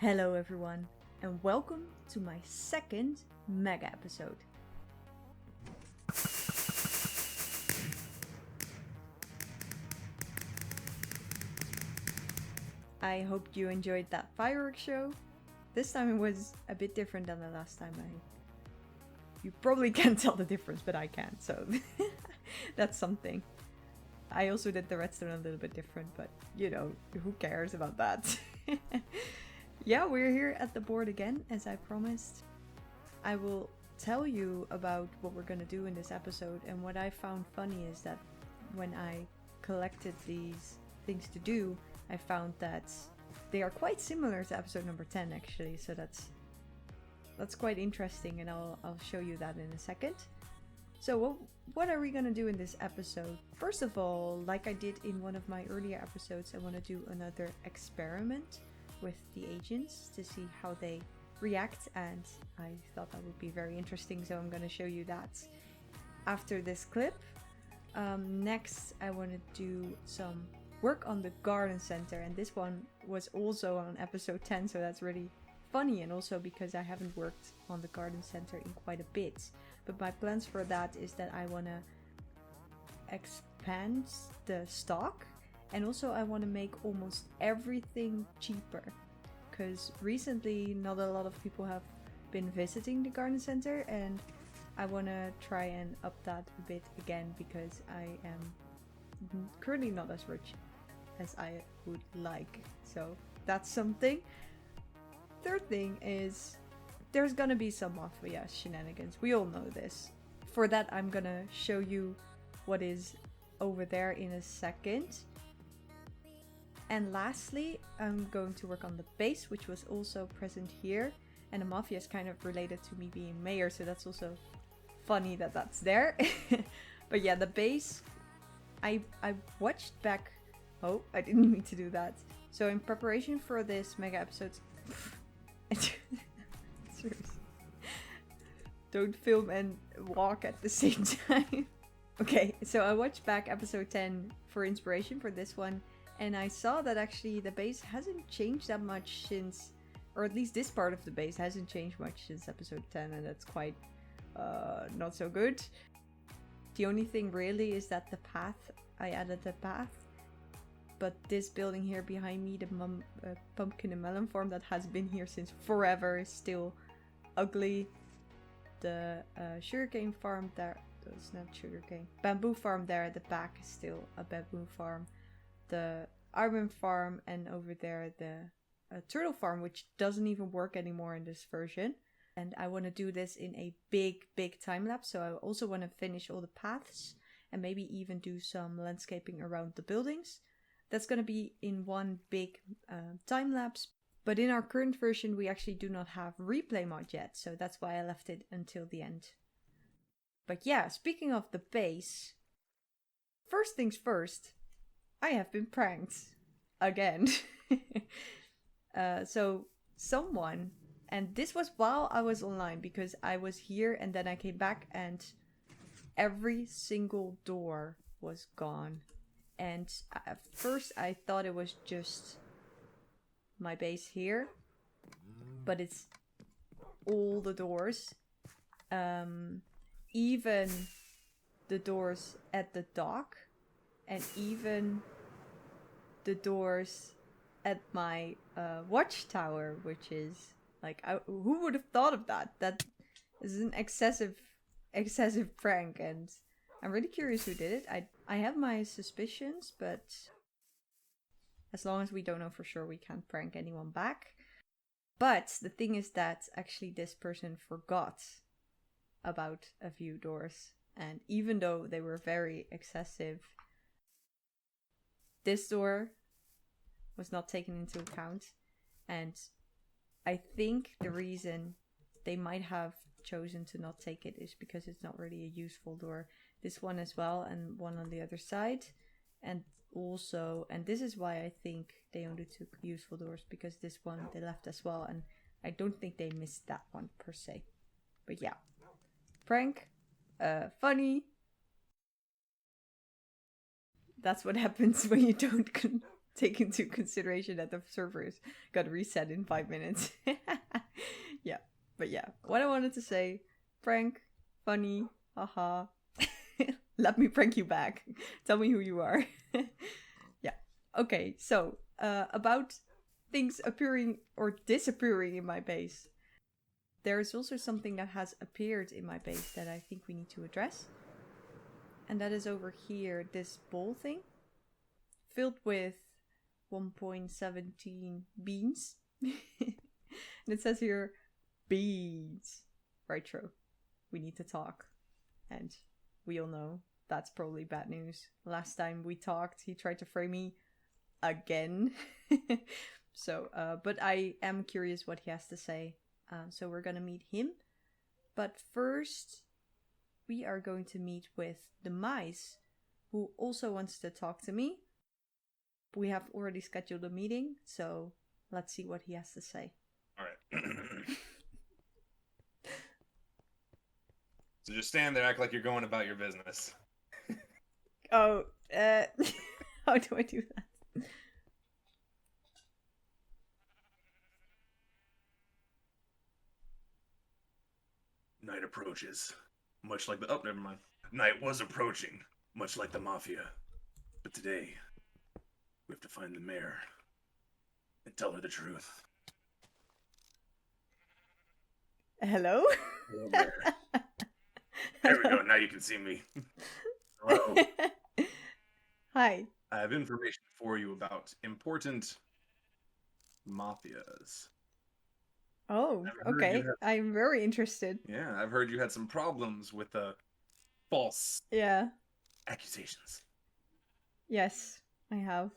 Hello everyone, and welcome to my second mega episode. I hope you enjoyed that fireworks show. This time it was a bit different than the last time. You probably can't tell the difference, but I can, so that's something. I also did the redstone a little bit different, but you know, who cares about that? Yeah, we're here at the board again, as I promised. I will tell you about what we're gonna do in this episode, and what I found funny is that when I collected these things to do, I found that they are quite similar to episode number 10 actually, so that's quite interesting, and I'll show you that in a second. So what are we gonna do in this episode? First of all, like I did in one of my earlier episodes, I want to do another experiment with the agents to see how they react, and I thought that would be very interesting, so I'm going to show you that after this clip. Next I want to do some work on the garden center, and this one was also on episode 10, so that's really funny, and also because I haven't worked on the garden center in quite a bit. But my plans for that is that I want to expand the stock, and also I want to make almost everything cheaper, because recently not a lot of people have been visiting the garden center, and I want to try and up that a bit again, because I am currently not as rich as I would like. So that's something. Third thing is there's gonna be some Mafia shenanigans. We all know this. For that I'm gonna show you what is over there in a second. And lastly, I'm going to work on the base, which was also present here. And the Mafia is kind of related to me being mayor, so that's also funny that that's there. But yeah, the base, I watched back. Oh, I didn't mean to do that. So in preparation for this mega episode, seriously, don't film and walk at the same time. Okay, so I watched back episode 10 for inspiration for this one. And I saw that actually the base hasn't changed that much since, or at least this part of the base hasn't changed much since episode 10, and that's quite not so good. The only thing really is that the path, I added the path, but this building here behind me, the pumpkin and melon farm that has been here since forever, is still ugly. The sugarcane farm there, it's not sugarcane, bamboo farm there at the back is still a bamboo farm. The iron farm, and over there the turtle farm, which doesn't even work anymore in this version. And I want to do this in a big time lapse, so I also want to finish all the paths and maybe even do some landscaping around the buildings. That's going to be in one big time lapse. But in our current version we actually do not have replay mod yet, so that's why I left it until the end. But yeah, speaking of the base, first things first, I have been pranked again. So someone, and this was while I was online, because I was here and then I came back and every single door was gone. And at first I thought it was just my base here, but it's all the doors. Even the doors at the dock, and even the doors at my watchtower, which is like, who would have thought of that? That is an excessive prank, and I'm really curious who did it. I have my suspicions, but as long as we don't know for sure, we can't prank anyone back. But the thing is that actually this person forgot about a few doors, and even though they were very excessive, this door was not taken into account. And I think the reason they might have chosen to not take it is because it's not really a useful door. This one as well, and one on the other side. And also, and this is why I think they only took useful doors, because this one they left as well, and I don't think they missed that one per se. But yeah, prank, funny. That's what happens when you don't take into consideration that the servers got reset in 5 minutes. Yeah, but yeah, what I wanted to say, prank, funny, haha. Let me prank you back. Tell me who you are. Yeah, okay, so about things appearing or disappearing in my base. There is also something that has appeared in my base that I think we need to address. And that is over here, this bowl thing. Filled with 1.17 beans. And it says here, beans. Ritro, we need to talk. And we all know that's probably bad news. Last time we talked, he tried to frame me again. So, but I am curious what he has to say. So we're gonna meet him. But first, we are going to meet with Demise, who also wants to talk to me. We have already scheduled a meeting, so let's see what he has to say. All right. So just stand there, act like you're going about your business. Oh, how do I do that? Night approaches, much like the... Oh, never mind. Night was approaching, much like the Mafia. But today, we have to find the mayor and tell her the truth. Hello? Hello, Mayor. There we go, now you can see me. Hello. Hi. I have information for you about important mafias. Oh, okay. I'm very interested. Yeah, I've heard you had some problems with false accusations. Yes, I have.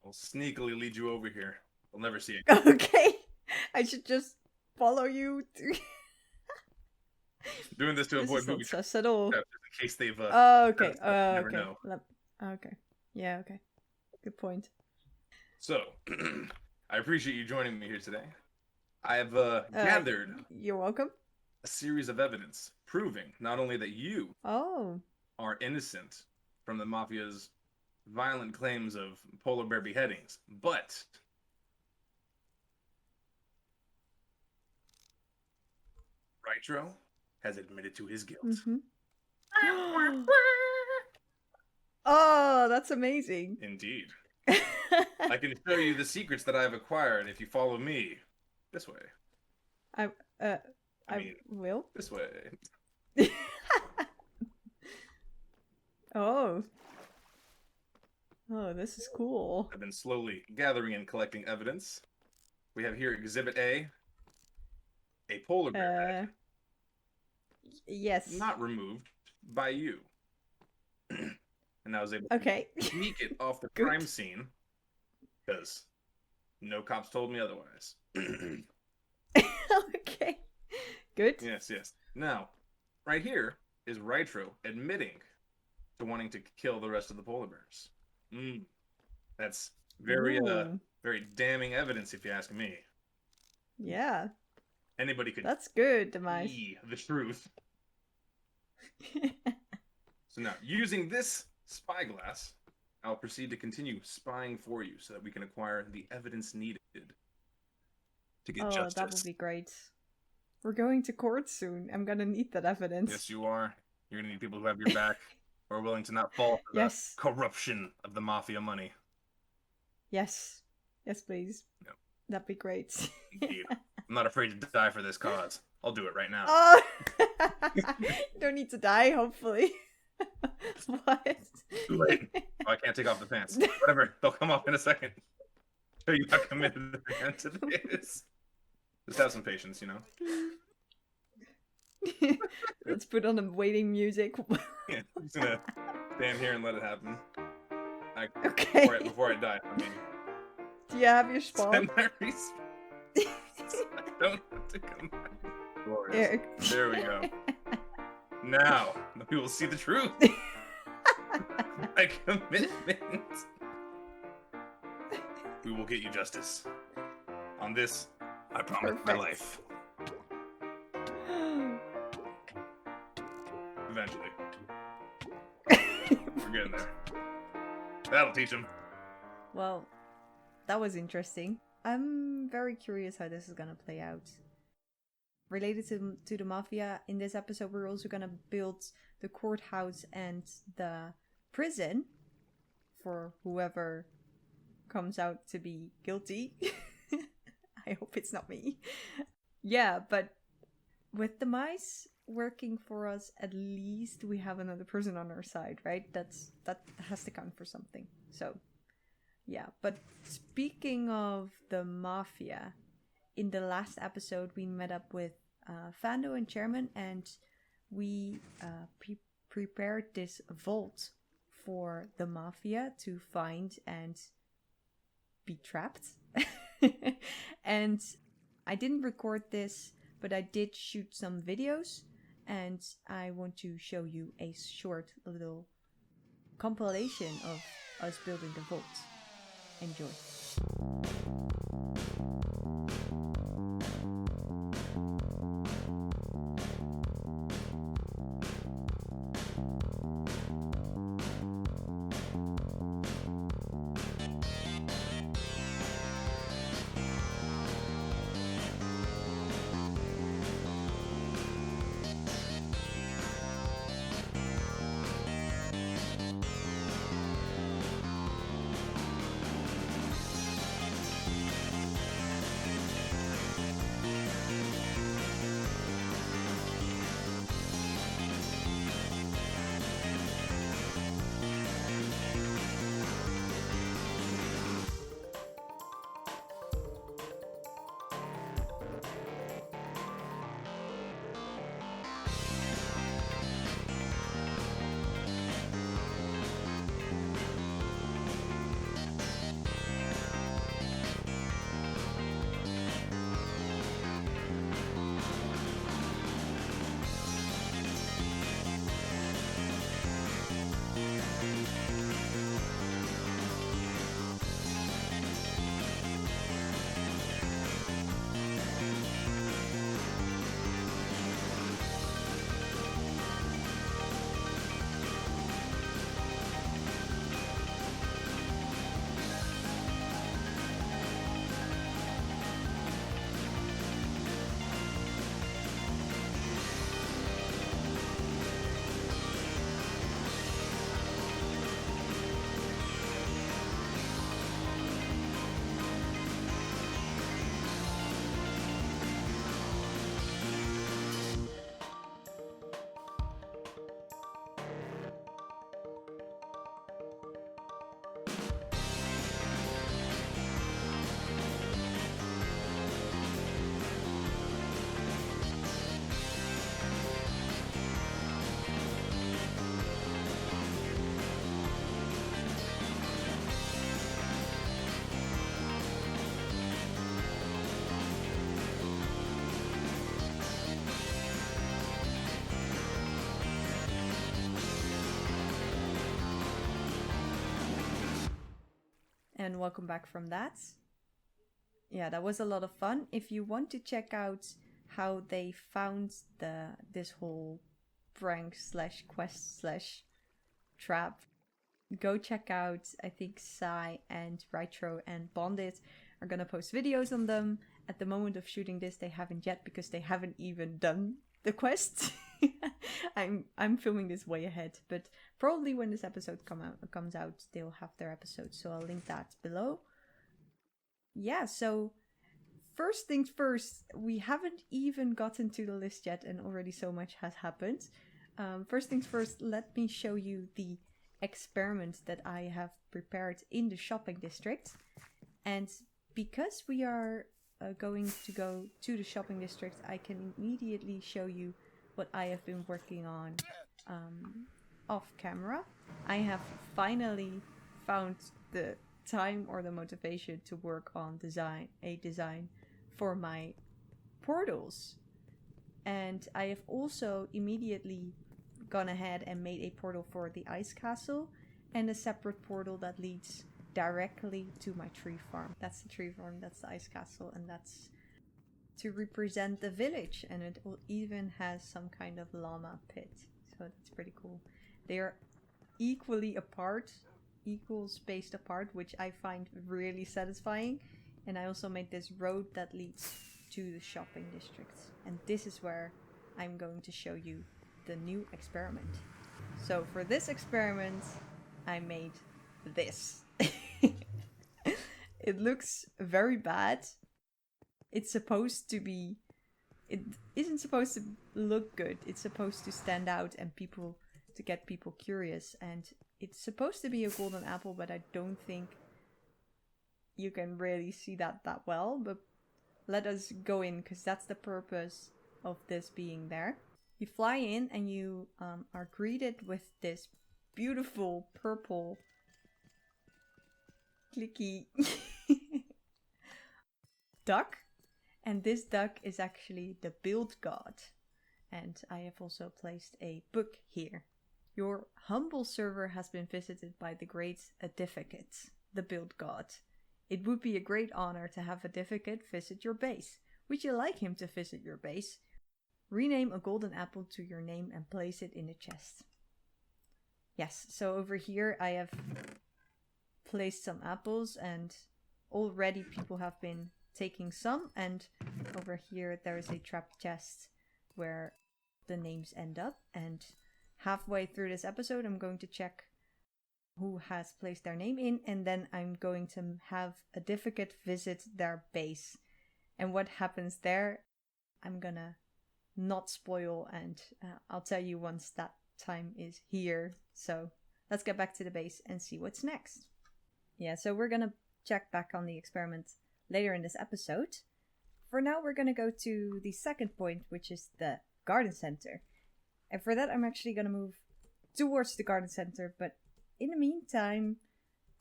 I'll sneakily lead you over here. I'll never see it. Okay. I should just follow you. Doing this to avoid movie traps at all. In case they've okay. never Okay. know. Okay. Yeah, okay. Good point. So, I appreciate you joining me here today. I have gathered... You're welcome. ...a series of evidence proving not only that you are innocent from the Mafia's violent claims of polar bear beheadings, but Ritro has admitted to his guilt. Mm-hmm. Oh, that's amazing. Indeed. I can show you the secrets that I've acquired if you follow me this way. I will. This way. Oh, this is cool. I've been slowly gathering and collecting evidence. We have here Exhibit A polar bear bag. Yes. Not removed by you. And I was able to sneak it off the crime scene because no cops told me otherwise. Okay. Good. Yes. Now, right here is Ritro admitting to wanting to kill the rest of the polar bears. That's very very damning evidence if you ask me. Yeah. Anybody could... That's good, Demise. ...see the truth. So now, using this spyglass, I'll proceed to continue spying for you so that we can acquire the evidence needed to get justice. That would be great. We're going to court soon. I'm gonna need that evidence. Yes, you are. You're gonna need people who have your back, who are willing to not fall for the corruption of the Mafia money. Yes. Yes, please. Yep. That'd be great. Indeed. I'm not afraid to die for this cause. I'll do it right now. Oh! You don't need to die, hopefully. What? Too late. Oh, I can't take off the pants. Whatever. They'll come off in a second. Show you how committed I am to this. Just have some patience, you know? Let's put on the waiting music. Yeah, I'm just gonna stand here and let it happen. Okay. Before I die, I mean... Do you have your spawn? I don't have to come back. Glorious. There we go. Now, we will see the truth. My commitment. We will get you justice. On this, I promise my life. Eventually. We're getting there. That'll teach him. Well, that was interesting. I'm very curious how this is gonna play out. Related to the Mafia, in this episode we're also gonna build the courthouse and the prison for whoever comes out to be guilty. I hope it's not me. Yeah, but with Demise working for us, at least we have another person on our side, right? That has to count for something. So yeah, but speaking of the Mafia, in the last episode we met up with Fando and Chairman, and we prepared this vault for the Mafia to find and be trapped. And I didn't record this, but I did shoot some videos, and I want to show you a short little compilation of us building the vault. Enjoy. And welcome back from that. Yeah, that was a lot of fun. If you want to check out how they found this whole prank slash quest slash trap, go check out, I think Sai and Ritro and Bondit are gonna post videos on them. At the moment of shooting this, they haven't yet because they haven't even done the quest. I'm filming this way ahead, but probably when this episode comes out, they'll have their episode, so I'll link that below. Yeah, so first things first, we haven't even gotten to the list yet, and already so much has happened. First things first, let me show you the experiment that I have prepared in the shopping district. And because we are going to go to the shopping district, I can immediately show you what I have been working on off camera. I have finally found the time or the motivation to work on a design for my portals. And I have also immediately gone ahead and made a portal for the ice castle and a separate portal that leads directly to my tree farm. That's the tree farm, that's the ice castle, and that's to represent the village, and it even has some kind of llama pit, so that's pretty cool. They are equally apart equal spaced apart, which I find really satisfying. And I also made this road that leads to the shopping districts. And this is where I'm going to show you the new experiment. So for this experiment, I made this. It looks very bad. It's supposed to be... It isn't supposed to look good. It's supposed to stand out and to get people curious. And it's supposed to be a golden apple, but I don't think you can really see that well. But let us go in, because that's the purpose of this being there. You fly in and you are greeted with this beautiful purple clicky duck. And this duck is actually the build god. And I have also placed a book here. Your humble server has been visited by the great Advocate, the build god. It would be a great honor to have Advocate visit your base. Would you like him to visit your base? Rename a golden apple to your name and place it in a chest. Yes, so over here I have placed some apples, and already people have been taking some, and over here there is a trap chest where the names end up, and halfway through this episode I'm going to check who has placed their name in, and then I'm going to have Advocate visit their base. And what happens there, I'm gonna not spoil, and I'll tell you once that time is here. So let's get back to the base and see what's next. Yeah, so we're gonna check back on the experiment later in this episode. For now, we're gonna go to the second point, which is the garden center. And for that, I'm actually gonna move towards the garden center, but in the meantime,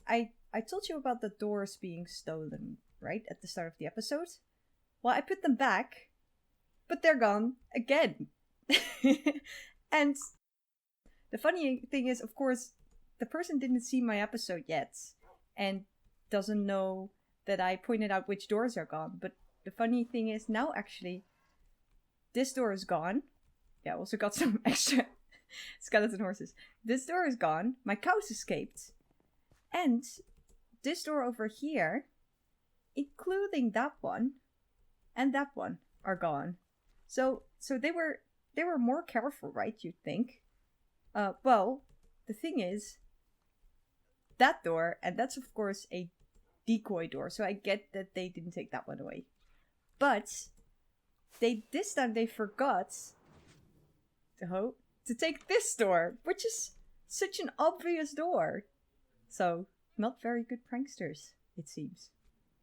I told you about the doors being stolen, right, at the start of the episode? Well, I put them back, but they're gone again. And the funny thing is, of course, the person didn't see my episode yet and doesn't know that I pointed out which doors are gone. But the funny thing is now, actually, this door is gone. Yeah, I also got some extra skeleton horses. This door is gone. My cows escaped. And this door over here, including that one and that one, are gone. So they were more careful, right, you'd think? Well, the thing is, that door, and that's of course a decoy door, so I get that they didn't take that one away. But this time they forgot to take this door, which is such an obvious door. So, not very good pranksters, it seems.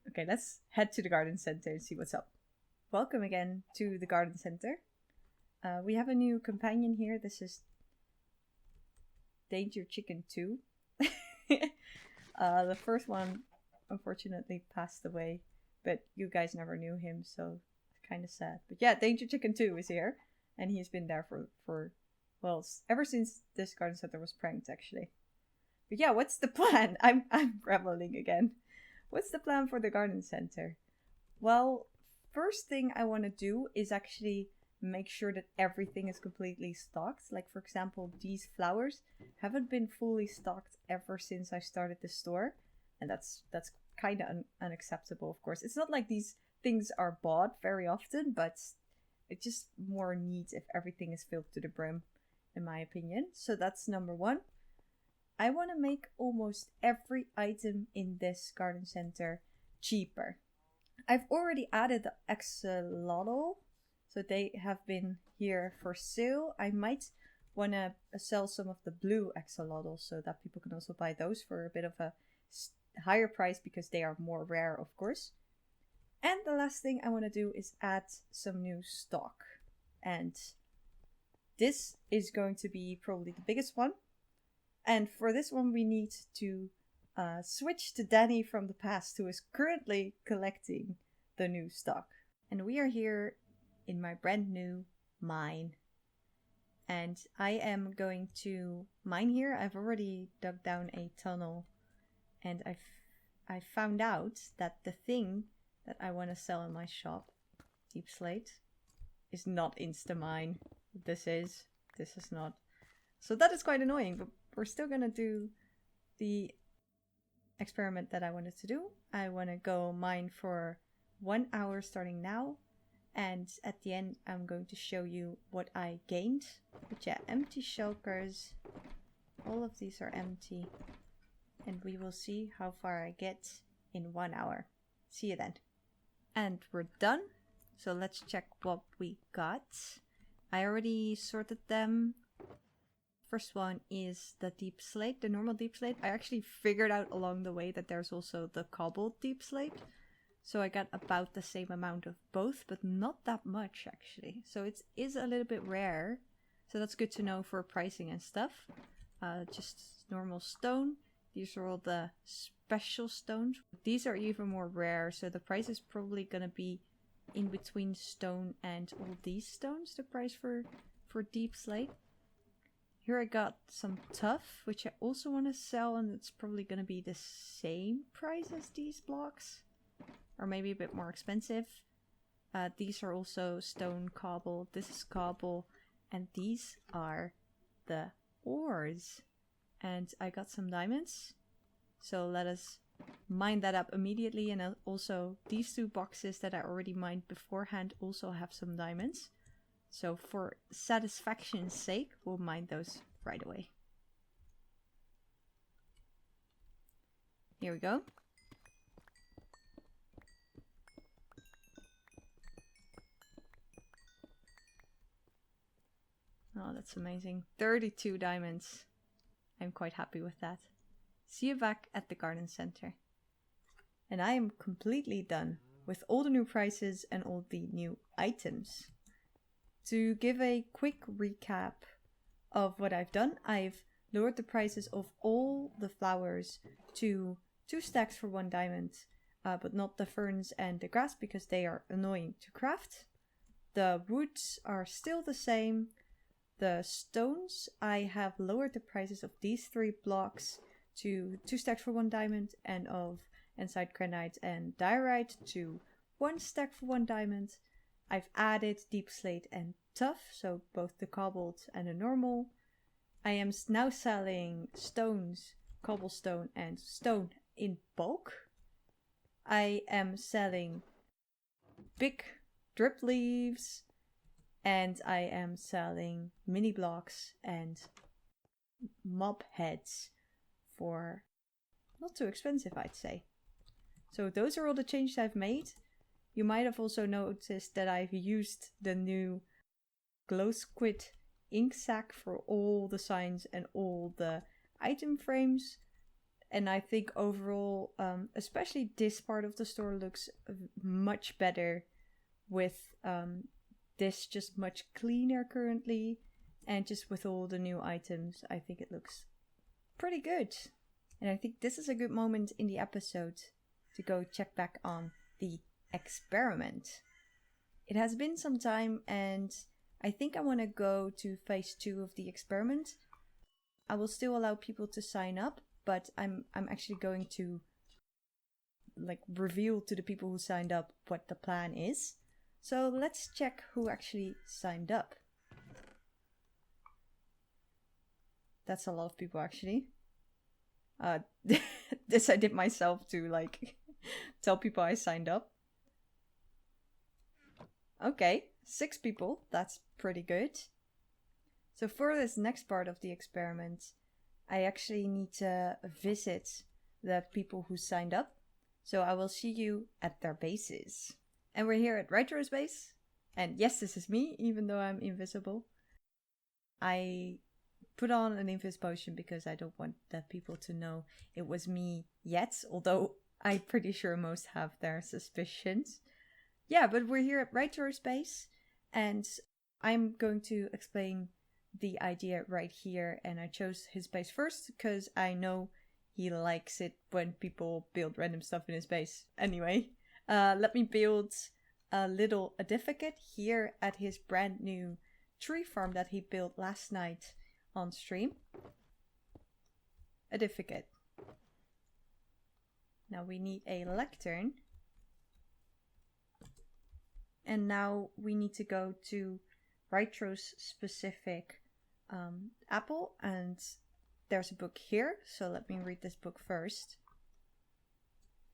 Okay, let's head to the garden center and see what's up. Welcome again to the garden center. We have a new companion here. This is Danger Chicken 2. The first one unfortunately passed away, but you guys never knew him, so it's kind of sad. But yeah, Danger Chicken 2 is here, and he's been there for well, ever since this garden center was pranked, actually. But yeah, what's the plan? I'm rambling again. What's the plan for the garden center? Well, first thing I want to do is actually make sure that everything is completely stocked. Like, for example, these flowers haven't been fully stocked ever since I started the store. And that's kind of unacceptable, of course. It's not like these things are bought very often, but it's just more neat if everything is filled to the brim, in my opinion. So that's number one. I want to make almost every item in this garden center cheaper. I've already added the axolotl, so they have been here for sale. I might want to sell some of the blue axolotls so that people can also buy those for a bit of a higher price, because they are more rare, of course. And the last thing I want to do is add some new stock. And this is going to be probably the biggest one. And for this one, we need to switch to Danny from the past, who is currently collecting the new stock. And we are here in my brand new mine. And I am going to mine here. I've already dug down a tunnel, and I found out that the thing that I want to sell in my shop, Deep Slate, is not Instamine. This is not. So that is quite annoying, but we're still gonna do the experiment that I wanted to do. I want to go mine for 1 hour starting now. And at the end, I'm going to show you what I gained. But yeah, empty shulkers. All of these are empty. And we will see how far I get in 1 hour. See you then. And we're done. So let's check what we got. I already sorted them. First one is the deep slate, the normal deep slate. I actually figured out along the way that there's also the cobbled deep slate. So I got about the same amount of both, but not that much actually. So it is a little bit rare. So that's good to know for pricing and stuff. Just normal stone. These are all the special stones. These are even more rare, so the price is probably gonna be in between stone and all these stones, the price for deep slate. Here I got some tuff, which I also want to sell, and it's probably gonna be the same price as these blocks. Or maybe a bit more expensive. These are also stone cobble. This is cobble. And these are the ores. And I got some diamonds. So let us mine that up immediately. And also these two boxes that I already mined beforehand also have some diamonds. So for satisfaction's sake, we'll mine those right away. Here we go. Oh, that's amazing. 32 diamonds. I'm quite happy with that. See you back at the garden center. And I am completely done with all the new prices and all the new items. To give a quick recap of what I've done, I've lowered the prices of all the flowers to 2 stacks for 1 diamond, but not the ferns and the grass because they are annoying to craft. The woods are still the same. The stones, I have lowered the prices of these 3 blocks to 2 stacks for 1 diamond, and of Andesite, Granite and Diorite to 1 stack for 1 diamond. I've added deep slate and tuff, so both the cobbled and the normal. I am now selling stones, cobblestone and stone in bulk. I am selling big drip leaves. And I am selling mini blocks and mob heads for not too expensive, I'd say. So those are all the changes I've made. You might have also noticed that I've used the new glow squid ink sac for all the signs and all the item frames. And I think overall, especially this part of the store looks much better with this just much cleaner currently, and just with all the new items, I think it looks pretty good. And I think this is a good moment in the episode to go check back on the experiment. It has been some time, and I think I want to go to phase 2 of the experiment. I will still allow people to sign up, but I'm actually going to reveal to the people who signed up what the plan is. So let's check who actually signed up. That's a lot of people actually. This I did myself to tell people I signed up. Okay, 6 people. That's pretty good. So for this next part of the experiment, I actually need to visit the people who signed up. So I will see you at their bases. And we're here at Ritro's base. And yes, this is me, even though I'm invisible. I put on an invis potion because I don't want the people to know it was me yet. Although I'm pretty sure most have their suspicions. Yeah, but we're here at Ritro's base. And I'm going to explain the idea right here. And I chose his base first because I know he likes it when people build random stuff in his base. Anyway. Let me build a little edificate here at his brand new tree farm that he built last night on stream. Edificate. Now we need a lectern. And now we need to go to Ritro's specific apple. And there's a book here. So let me read this book first.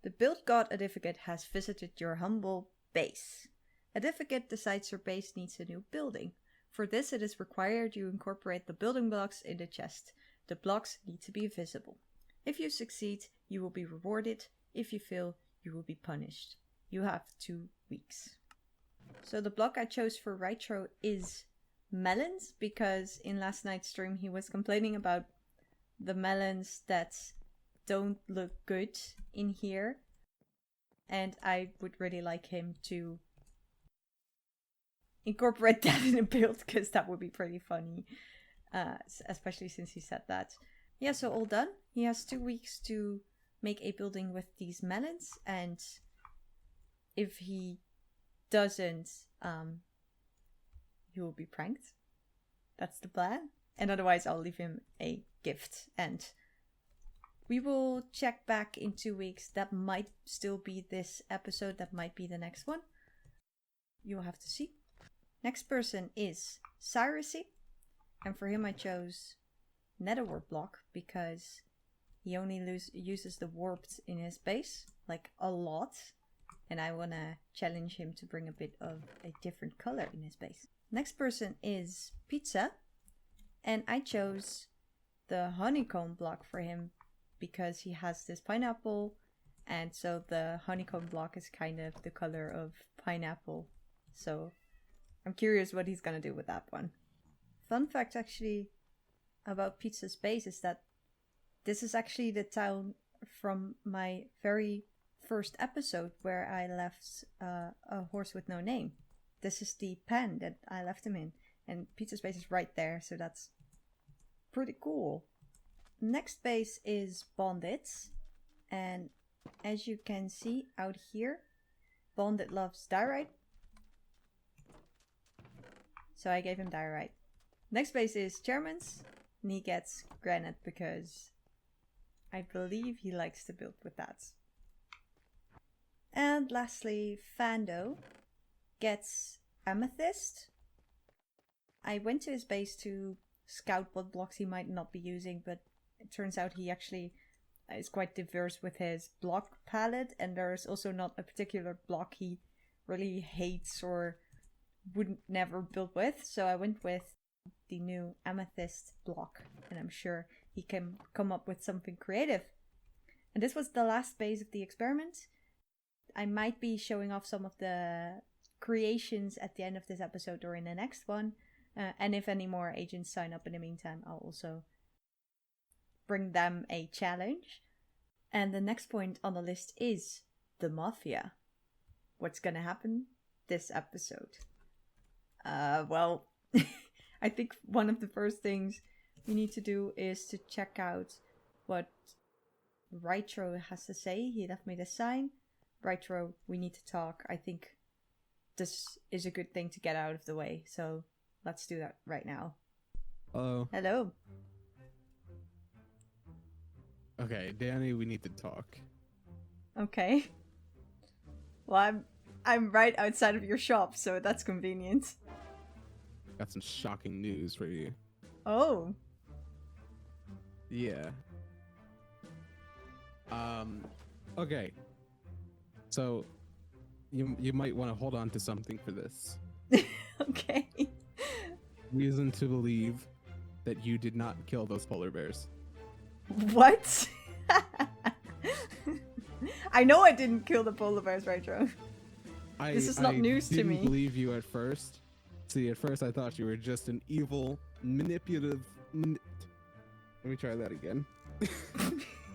The Build God Edificate has visited your humble base. Edificate decides your base needs a new building. For this, it is required you incorporate the building blocks in the chest. The blocks need to be visible. If you succeed, you will be rewarded. If you fail, you will be punished. You have 2 weeks. So the block I chose for Ritro is melons, because in last night's stream he was complaining about the melons that don't look good in here. And I would really like him to incorporate that in a build, because that would be pretty funny. Especially since he said that. Yeah, so all done. He has 2 weeks to make a building with these melons, and if he doesn't, he will be pranked. That's the plan. And otherwise I'll leave him a gift, and we will check back in 2 weeks. That might still be this episode, that might be the next one. You'll have to see. Next person is Cyrusy, and for him I chose Netherwarp block because he only uses the warped in his base, like a lot, and I want to challenge him to bring a bit of a different color in his base. Next person is Pizza, and I chose the honeycomb block for him because he has this pineapple, and so the honeycomb block is kind of the color of pineapple, so I'm curious what he's gonna do with that one. Fun fact actually about Pizza's base is that this is actually the town from my very first episode where I left a horse with no name. This is the pen that I left him in, and Pizza's base is right there, so that's pretty cool. Next base is Bondit, and as you can see out here, Bondit loves diorite, so I gave him diorite. Next base is Chairman's, and he gets granite because I believe he likes to build with that. And lastly, Fando gets amethyst. I went to his base to scout what blocks he might not be using, but it turns out he actually is quite diverse with his block palette, and there's also not a particular block he really hates or would never build with, so I went with the new amethyst block, and I'm sure he can come up with something creative. And this was the last base of the experiment. I might be showing off some of the creations at the end of this episode or in the next one, and if any more agents sign up in the meantime, I'll also bring them a challenge. And the next point on the list is the Mafia. What's gonna happen this episode? Well, I think one of the first things we need to do is to check out what Ritro has to say. He left me this sign. Ritro, we need to talk. I think this is a good thing to get out of the way, so let's do that right now. Hello. Hello. Okay, Danny, we need to talk. Okay. Well, I'm right outside of your shop, so that's convenient. Got some shocking news for you. Oh. Yeah. Okay. So, you might want to hold on to something for this. Okay. Reason to believe that you did not kill those polar bears. What? I know I didn't kill the polar bears, Ritro. This is not news to me. I didn't believe you at first. See, at first I thought you were just an evil, manipulative... Let me try that again.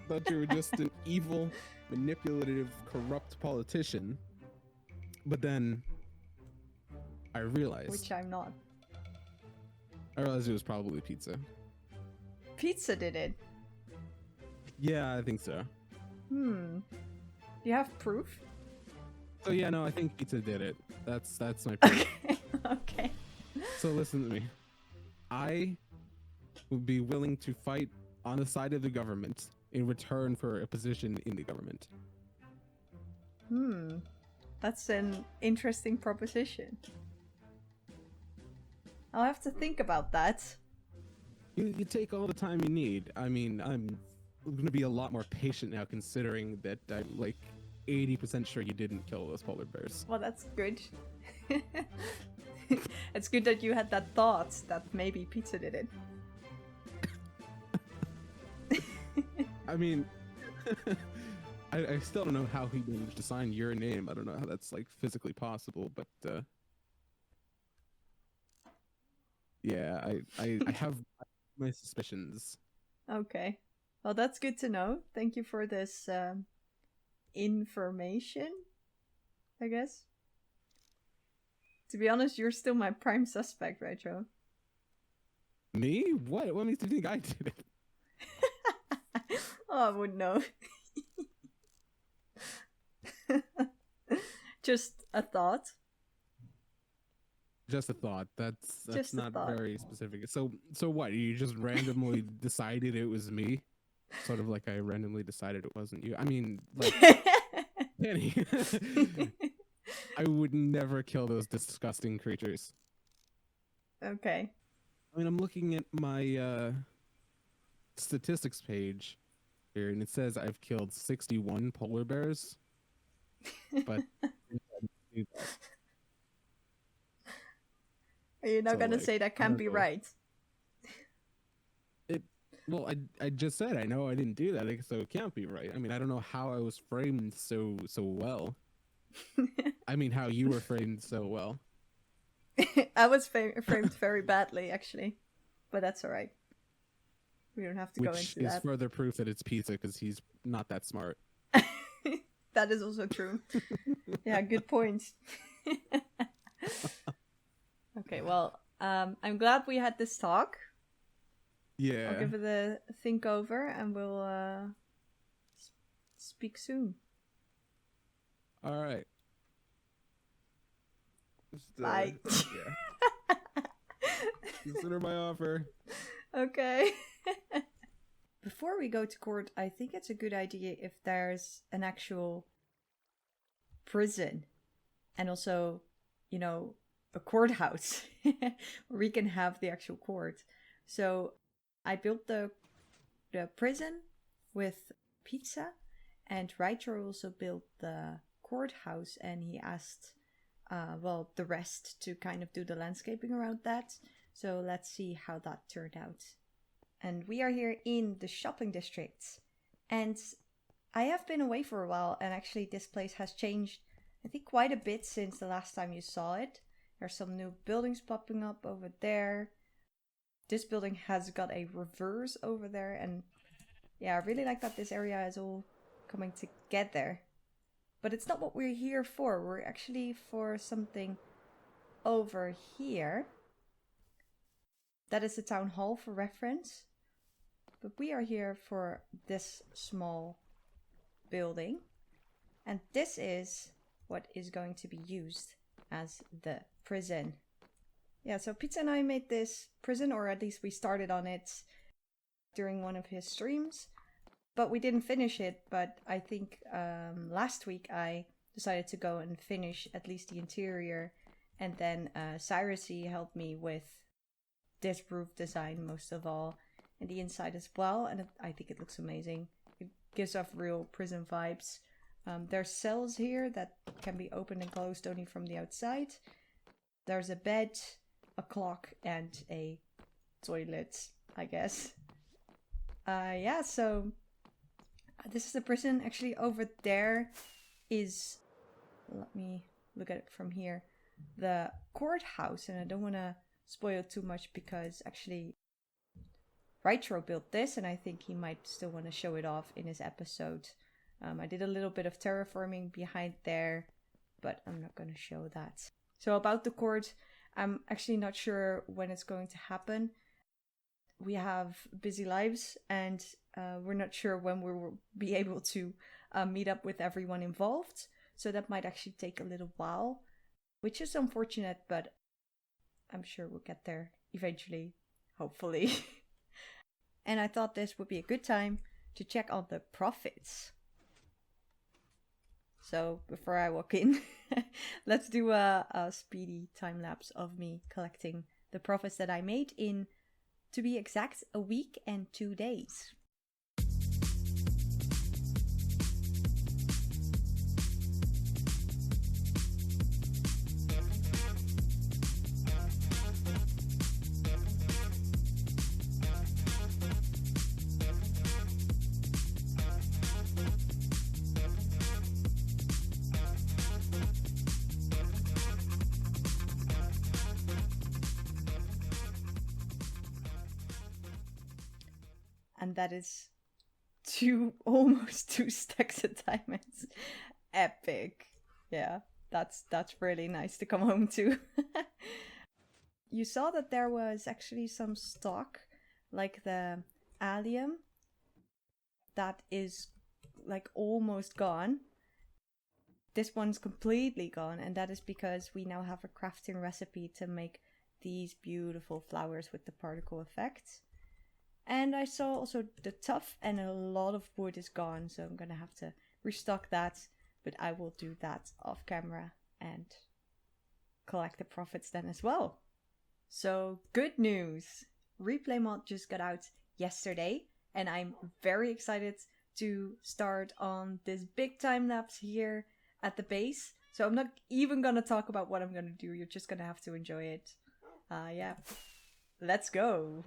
Thought you were just an evil, manipulative, corrupt politician. But then I realized... Which I'm not. I realized it was probably Pizza. Pizza did it? Yeah, I think so. Do you have proof? So yeah, no, I think Pizza did it. That's my proof. Okay. So listen to me. I would be willing to fight on the side of the government in return for a position in the government. That's an interesting proposition. I'll have to think about that. You take all the time you need. I mean, I'm going to be a lot more patient now, considering that I'm like 80% sure you didn't kill those polar bears. Well, that's good. It's good that you had that thought that maybe Pizza did it. I mean, I still don't know how he managed to sign your name. I don't know how that's like physically possible, but yeah, I have my suspicions. Okay. Well, that's good to know. Thank you for this information, I guess. To be honest, you're still my prime suspect, right, Joe? Me? What makes you think I did it? Oh, I wouldn't know. Just a thought. Just a thought. That's Just a not thought. very specific. So what? You just randomly decided it was me? Sort of like I randomly decided it wasn't you. I mean, like, Penny, I would never kill those disgusting creatures. Okay. I mean, I'm looking at my statistics page here, and it says I've killed 61 polar bears. But Are you not So, gonna like, say that I can't don't be know. right? Well, I just said I know I didn't do that, so it can't be right. I mean, I don't know how I was framed so well. I mean, how you were framed so well. I was framed very badly, actually. But that's alright. We don't have to go Which into is that. further proof that it's pizza, because he's not that smart. That is also true. Yeah, good point. Okay, well, I'm glad we had this talk. Yeah. I'll give it a think over and we'll speak soon. All right. Just, Bye. Yeah. Consider my offer. Okay. Before we go to court, I think it's a good idea if there's an actual prison and also, you know, a courthouse where we can have the actual court. So I built the prison with pizza, and Ritro also built the courthouse, and he asked the rest to kind of do the landscaping around that. So let's see how that turned out. And we are here in the shopping district. And I have been away for a while, and actually this place has changed, I think, quite a bit since the last time you saw it. There's some new buildings popping up over there. This building has got a reverse over there, and yeah, I really like that this area is all coming together. But it's not what we're here for. We're actually for something over here. That is the town hall for reference. But we are here for this small building. And this is what is going to be used as the prison. Yeah, so Pizza and I made this prison, or at least we started on it during one of his streams. But we didn't finish it, but I think last week I decided to go and finish at least the interior. And then Cyrusy helped me with this roof design most of all, and the inside as well. And I think it looks amazing. It gives off real prison vibes. There's cells here that can be opened and closed only from the outside. There's a bed, a clock, and a toilet, I guess. Yeah, so this is the prison. Actually, over there is, let me look at it from here, the courthouse. And I don't want to spoil too much because actually Ritro built this, and I think he might still want to show it off in his episode. I did a little bit of terraforming behind there, but I'm not going to show that. So about the court, I'm actually not sure when it's going to happen. We have busy lives, and we're not sure when we will be able to meet up with everyone involved. So that might actually take a little while, which is unfortunate, but I'm sure we'll get there eventually, hopefully. And I thought this would be a good time to check on the profits. So before I walk in, let's do a speedy time lapse of me collecting the profits that I made in, to be exact, a week and 2 days. and that is almost 2 stacks of diamonds. Epic. Yeah, that's really nice to come home to. You saw that there was actually some stock, like the allium, that is like almost gone. This one's completely gone, and that is because we now have a crafting recipe to make these beautiful flowers with the particle effects. And I saw also the tuff, and a lot of wood is gone, so I'm gonna have to restock that, but I will do that off camera and collect the profits then as well. So good news! Replay mod just got out yesterday, and I'm very excited to start on this big time lapse here at the base. So I'm not even gonna talk about what I'm gonna do, you're just gonna have to enjoy it. Yeah, let's go!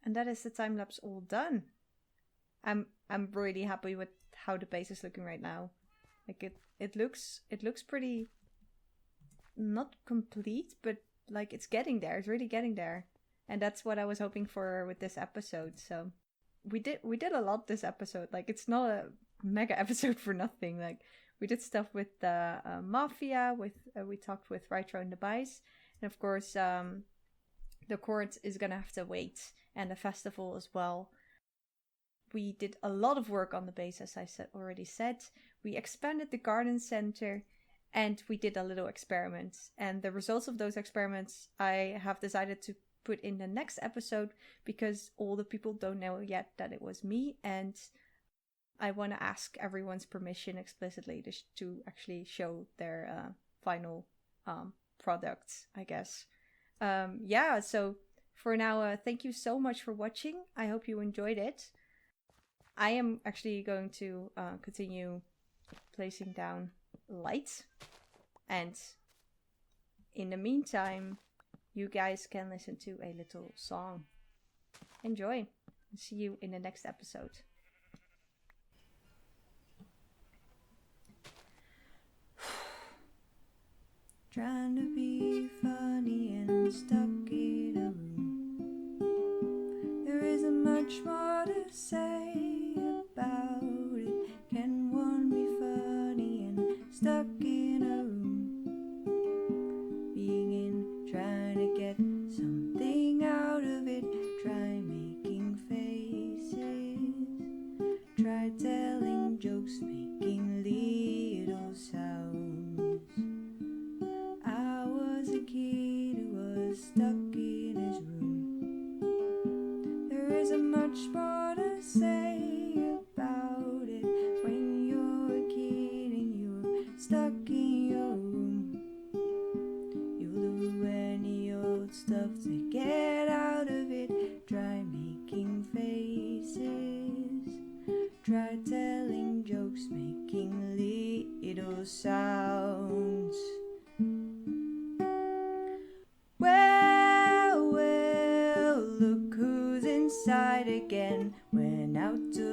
And that is the time lapse all done. I'm really happy with how the base is looking right now. Like it looks pretty, not complete, but like it's getting there. It's really getting there. And that's what I was hoping for with this episode. So we did a lot this episode. Like it's not a mega episode for nothing. Like we did stuff with the Mafia, we talked with Ritro and Demise, and of course the court is gonna have to wait, and the festival as well. We did a lot of work on the base, as I already said. We expanded the garden center, and we did a little experiment. And the results of those experiments I have decided to put in the next episode, because all the people don't know yet that it was me, and I want to ask everyone's permission explicitly to actually show their final products, I guess. Yeah, so for now, thank you so much for watching. I hope you enjoyed it. I am actually going to continue placing down lights, and in the meantime, you guys can listen to a little song. Enjoy. See you in the next episode. Trying to be funny and stuck in a room. There isn't much more to say about it. Can one be funny and stuck in a room? Being in, trying to get something out of it. Try making faces. Try telling jokes, making little sounds. I was a kid who was stuck in his room. There isn't much more to say about stuff to get out of it. Try making faces. Try telling jokes, making little sounds. Well, look who's inside again. Went out to